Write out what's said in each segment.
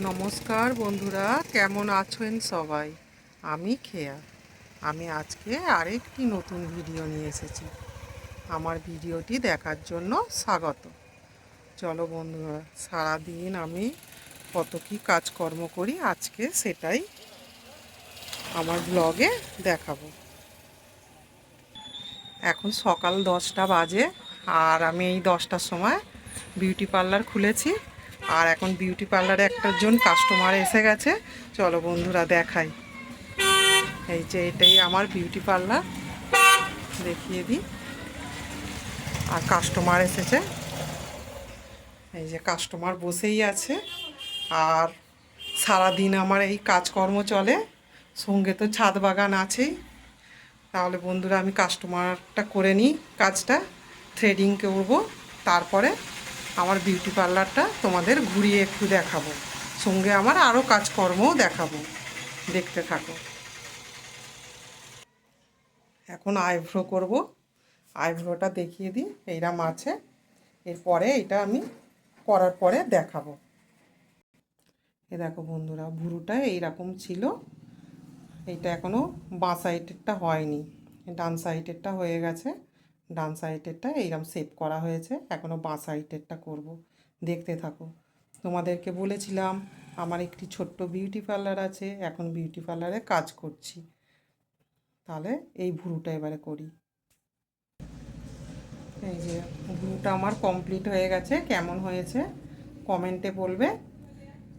নমস্কার বন্ধুরা, কেমন আছেন সবাই? আমি খেয়া। আমি আজকে আরেকটি নতুন ভিডিও নিয়ে এসেছি। আমার ভিডিওটি দেখার জন্য স্বাগত। চলো বন্ধুরা, সারাদিন আমি কত কী কাজকর্ম করি আজকে সেটাই আমার ব্লগে দেখাবো। এখন সকাল 10টা বাজে, আর আমি এই 10টার সময় বিউটি পার্লার খুলেছি। আর এখন বিউটি পার্লারে একজন কাস্টমার এসে গেছে। চলো বন্ধুরা দেখাই। এই যে এটাই আমার বিউটি পার্লার, দেখিয়ে দিই। আর কাস্টমার এসেছে, এই যে কাস্টমার বসেই আছে। আর সারাদিন আমার এই কাজকর্ম চলে, সঙ্গে তো ছাদ বাগান আছেই। তাহলে বন্ধুরা আমি কাস্টমারটা করে নিই, কাজটা থ্রেডিং করবো, তারপরে আমার বিউটি পার্লারটা তোমাদের ঘুরিয়ে একটু দেখাবো, সঙ্গে আমার আরও কাজকর্মও দেখাবো। দেখতে থাকো। এখন আইব্রো করব, আইব্রোটা দেখিয়ে দিই। এইরকম আছে, এরপরে এটা আমি করার পরে দেখাবো। এ দেখো বন্ধুরা, ভুরুটা এইরকম ছিল। এইটা এখনও বাঁ সাইডেরটা হয়নি, ডান সাইডেরটা হয়ে গেছে। ডান সাইডেরটা এইরকম শেপ করা হয়েছে, এখনও বাঁ সাইডেরটা করব। দেখতে থাকো। তোমাদেরকে বলেছিলাম আমার একটি ছোট্ট বিউটি পার্লার আছে, এখন বিউটি পার্লারে কাজ করছি। তাহলে এই ভুরুটা এবারে করি। এই যে ভুরুটা আমার কমপ্লিট হয়ে গেছে, কেমন হয়েছে কমেন্টে বলবে।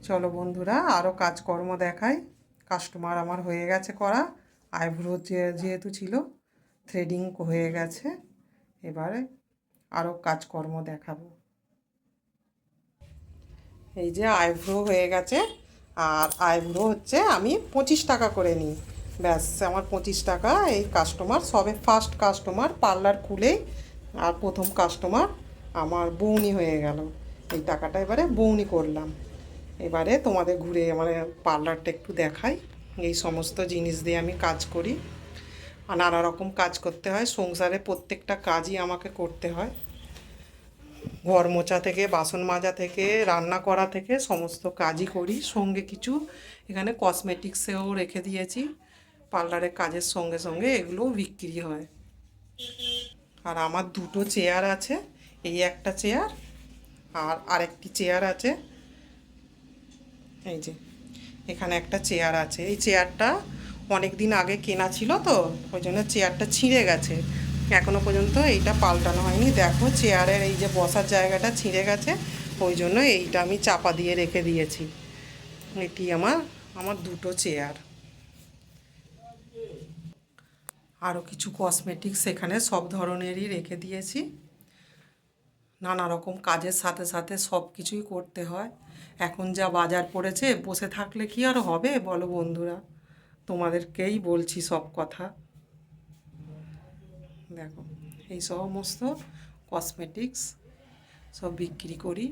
চলো বন্ধুরা আরও কাজকর্ম দেখাই। কাস্টমার আমার হয়ে গেছে করা, আইব্রো যেহেতু ছিল, থ্রেডিং হয়ে গেছে। এবারে আরও কাজকর্ম দেখাবো। এই যে আইব্রো হয়ে গেছে, আর আইব্রো হচ্ছে আমি 25 টাকা করে নিই। ব্যাস, আমার 25 টাকা। এই কাস্টমার সবে ফার্স্ট কাস্টমার, পার্লার খুলেই আর প্রথম কাস্টমার আমার বউনি হয়ে গেল। এই টাকাটা এবারে বউনি করলাম। এবারে তোমাদের ঘুরে মানে পার্লারটা একটু দেখাই। এই সমস্ত জিনিস দিয়ে আমি কাজ করি, আর নানা রকম কাজ করতে হয় সংসারে, প্রত্যেকটা কাজই আমাকে করতে হয়। ঘর মোছা থেকে, বাসন মাজা থেকে, রান্না করা থেকে সমস্ত কাজই করি। সঙ্গে কিছু এখানে কসমেটিক্সেও রেখে দিয়েছি, পার্লারের কাজের সঙ্গে সঙ্গে এগুলোও বিক্রি হয়। আর আমার দুটো চেয়ার আছে, এই একটা চেয়ার আর আরেকটি চেয়ার আছে। এই যে এখানে একটা চেয়ার আছে, এই চেয়ারটা অনেক দিন আগে কেনা ছিল, তো ওই জন্য চেয়ারটা ছিঁড়ে গেছে। এখনও পর্যন্ত এইটা পাল্টানো হয়নি। দেখো চেয়ারের এই যে বসার জায়গাটা ছিঁড়ে গেছে, ওই জন্য এইটা আমি চাপা দিয়ে রেখে দিয়েছি। এটি আমার আমার দুটো চেয়ার। আরও কিছু কসমেটিক্স এখানে সব ধরনেরই রেখে দিয়েছি। নানা রকম কাজের সাথে সাথে সব কিছুই করতে হয়। এখন যা বাজার পড়েছে, বসে থাকলে কি আর হবে বলো বন্ধুরা? তোমাদেরকেই বলছি সব কথা। দেখো এই সমস্ত কসমেটিক্স সব বিক্রি করি,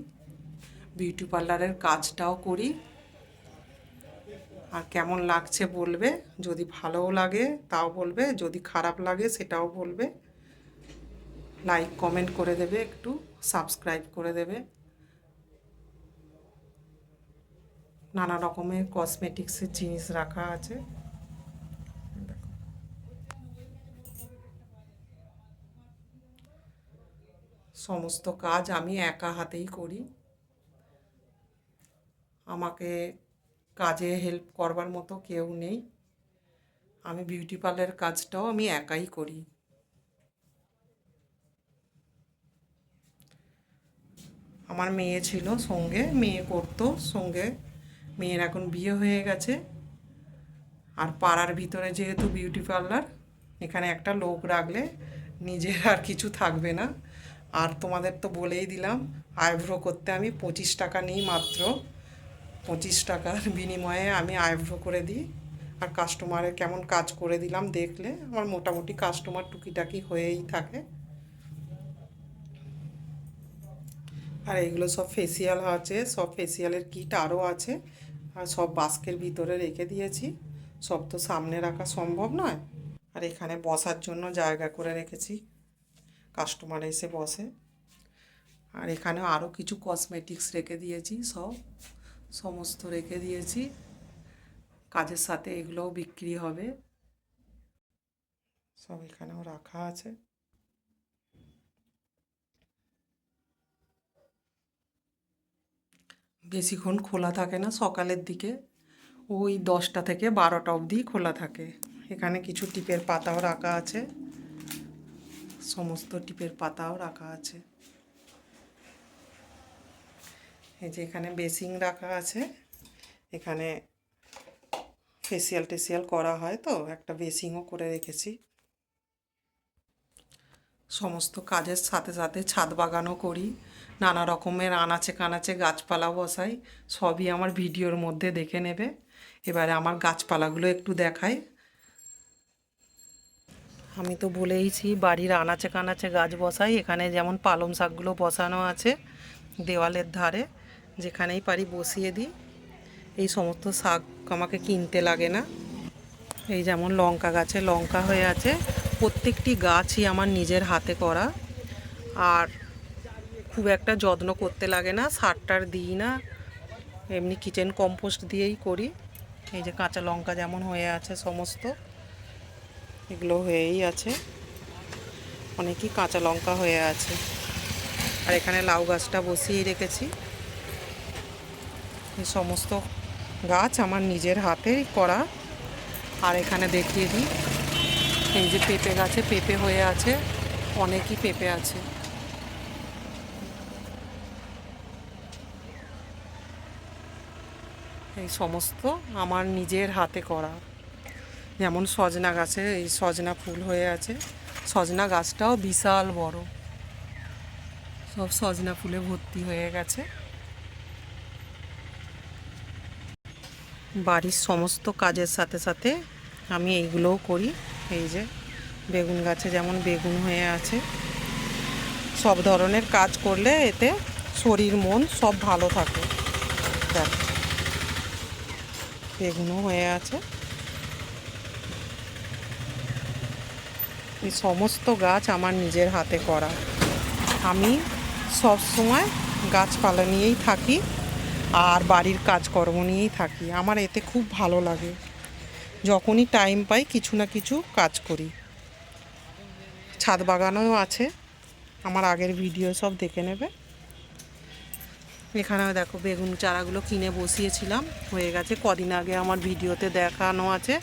বিউটি পার্লারের কাজটাও করি। আর কেমন লাগছে বলবে, যদি ভালোও লাগে তাও বলবে, যদি খারাপ লাগে সেটাও বলবে। লাইক কমেন্ট করে দেবে, একটু সাবস্ক্রাইব করে দেবে। নানা রকমের কসমেটিক্সের জিনিস রাখা আছে। সমস্ত কাজ আমি একা হাতেই করি, আমাকে কাজে হেল্প করবার মতো কেউ নেই। আমি বিউটি পার্লারের কাজটাও আমি একাই করি। আমার মেয়ে ছিল সঙ্গে, মেয়ে করতো সঙ্গে। মেয়ের এখন বিয়ে হয়ে গেছে। আর পাড়ার ভিতরে যেহেতু বিউটি পার্লার, এখানে একটা লোক রাখলে নিজের আর কিছু থাকবে না। আর তোমাদের তো বলেই দিলাম, আইব্রো করতে আমি 25 টাকা নিই মাত্র। 25 টাকার বিনিময়ে আমি আইব্রো করে দিই। আর কাস্টমারের কেমন কাজ করে দিলাম দেখলে, আমার মোটামুটি কাস্টমার টুকিটাকি হয়েই থাকে। আর এগুলো সব ফেসিয়াল আছে, সব ফেসিয়ালের কিট আরও আছে। আর সব বাস্কের ভিতরে রেখে দিয়েছি, সব তো সামনে রাখা সম্ভব নয়। আর এখানে বসার জন্য জায়গা করে রেখেছি, কাস্টমার এসে বসে। আর এখানে আরও কিছু কসমেটিক্স রেখে দিয়েছি, সব সমস্ত রেখে দিয়েছি, কাজের সাথে এগুলোও বিক্রি হবে, সব এখানেও রাখা আছে। বেশিক্ষণ খোলা থাকে না, সকালের দিকে ওই 10টা থেকে 12টা অবধি খোলা থাকে। এখানে কিছু টিপের পাতাও রাখা আছে, সমস্ত টিপের পাতাও রাখা আছে। এই যে এখানে বেসিন রাখা আছে, এখানে ফেসিয়াল টেসিয়াল করা হয় তো একটা বেসিনও করে রেখেছি। সমস্ত কাজের সাথে সাথে ছাদ বাগানও করি, নানা রকমের আনাচে কানাচে গাছপালা বসাই, সবই আমার ভিডিওর মধ্যে দেখে নেবে। এবারে আমার গাছপালাগুলো একটু দেখাই। আমি তো বলেইছি বাড়ির আনাচে কানাচে গাছ বসাই। এখানে যেমন পালং শাকগুলো বসানো আছে দেওয়ালের ধারে, যেখানেই পারি বসিয়ে দিই। এই সমস্ত শাক আমাকে কিনতে লাগে না। এই যেমন লঙ্কা গাছে লঙ্কা হয়ে আছে, প্রত্যেকটি গাছই আমার নিজের হাতে করা, আর খুব একটা যত্ন করতে লাগে না, সার টার দিই না, এমনি কিচেন কম্পোস্ট দিয়েই করি। এই যে কাঁচা লঙ্কা যেমন হয়ে আছে, সমস্ত এগুলো হয়েই আছে, অনেকই কাঁচা লঙ্কা হয়ে আছে। আর এখানে লাউ গাছটা বসিয়েই রেখেছি। এই সমস্ত গাছ আমার নিজের হাতেই করা। আর এখানে দেখিয়ে দিই, এই যে পেঁপে গাছে পেঁপে হয়ে আছে, অনেকই পেঁপে আছে। এই সমস্ত আমার নিজের হাতে করা। যেমন সজনা গাছে এই সজনা ফুল হয়ে আছে, সজনা গাছটাও বিশাল বড়, সব সজনা ফুলে ভর্তি হয়ে গেছে। বাড়ির সমস্ত কাজের সাথে সাথে আমি এইগুলোও করি। এই যে বেগুন গাছে যেমন বেগুন হয়ে আছে, সব ধরনের কাজ করলে এতে শরীর মন সব ভালো থাকে। দেখ বেগুনও হয়ে আছে। এই সমস্ত গাছ আমার নিজের হাতে করা। আমি সব সময় গাছপালা নিয়েই থাকি আর বাড়ির কাজকর্ম নিয়েই থাকি। আমার এতে খুব ভালো লাগে, যখনই টাইম পাই কিছু না কিছু কাজ করি। ছাদ বাগানও আছে, আমার আগের ভিডিও সব দেখে নেবে। এখানেও দেখো বেগুন চারাগুলো কিনে বসিয়েছিলাম, হয়ে গেছে। কদিন আগে আমার ভিডিওতে দেখানো আছে,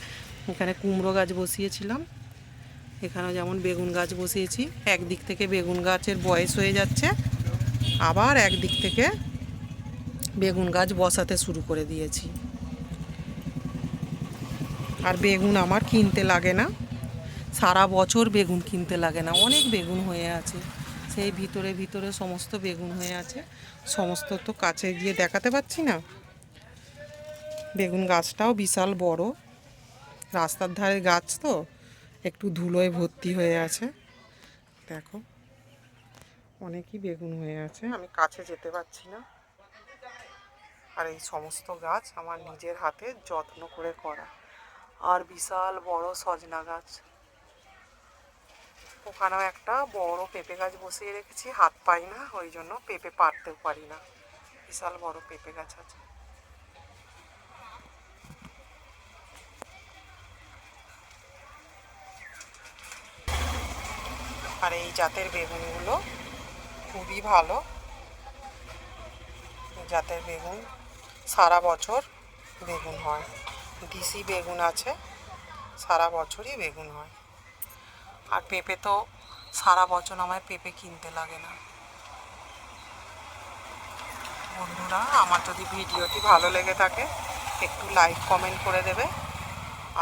এখানে কুমড়ো গাছ বসিয়েছিলাম। এখানেও যেমন বেগুন গাছ বসিয়েছি। একদিক থেকে বেগুন গাছের বয়স হয়ে যাচ্ছে, আবার একদিক থেকে বেগুন গাছ বসাতে শুরু করে দিয়েছি। আর বেগুন আমার কিনতে লাগে না, সারা বছর বেগুন কিনতে লাগে না, অনেক বেগুন হয়ে আছে। সেই ভিতরে ভিতরে সমস্ত বেগুন হয়ে আছে, সমস্ত তো কাছে গিয়ে দেখাতে পাচ্ছি না। বেগুন গাছটাও বিশাল বড়, রাস্তার ধারে গাছ তো একটু ধুলোয় ভর্তি হয়ে আছে। দেখো অনেকই বেগুন হয়ে আছে, আমি কাছে যেতে পারছি না। আর এই সমস্ত গাছ আমার নিজের হাতে যত্ন করে করা। আর বিশাল বড় সজনা গাছ, ওখানেও একটা বড় পেঁপে গাছ বসিয়ে রেখেছি, হাত পাই না, ওই জন্য পেঁপে পারতেও পারি না। বিশাল বড় পেঁপে গাছ আছে। আর এই জাতের বেগুনগুলো খুবই ভালো, এই জাতের বেগুন সারা বছর বেগুন হয়। দেশি বেগুন আছে, সারা বছরই বেগুন হয়। আর পেঁপে তো সারা বছর আমায় পেঁপে কিনতে লাগে না। বন্ধুরা, আমার যদি ভিডিওটি ভালো লেগে থাকে একটু লাইক কমেন্ট করে দেবে,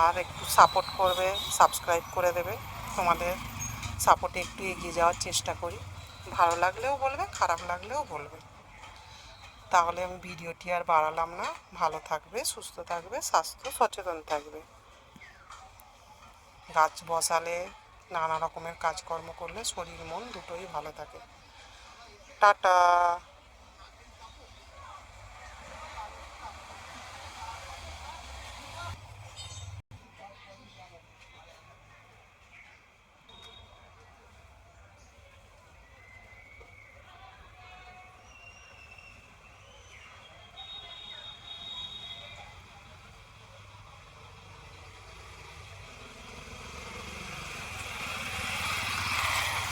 আর একটু সাপোর্ট করবে, সাবস্ক্রাইব করে দেবে। তোমাদের সাপোর্টে একটু এগিয়ে যাওয়ার চেষ্টা করি। ভালো লাগলেও বলবে, খারাপ লাগলেও বলবে। তাহলে আমি ভিডিওটি আর বাড়ালাম না। ভালো থাকবে, সুস্থ থাকবে, স্বাস্থ্য সচেতন থাকবে। গাছ বসালে, নানা রকমের কাজকর্ম করলে শরীর মন দুটোই ভালো থাকে। টাটা।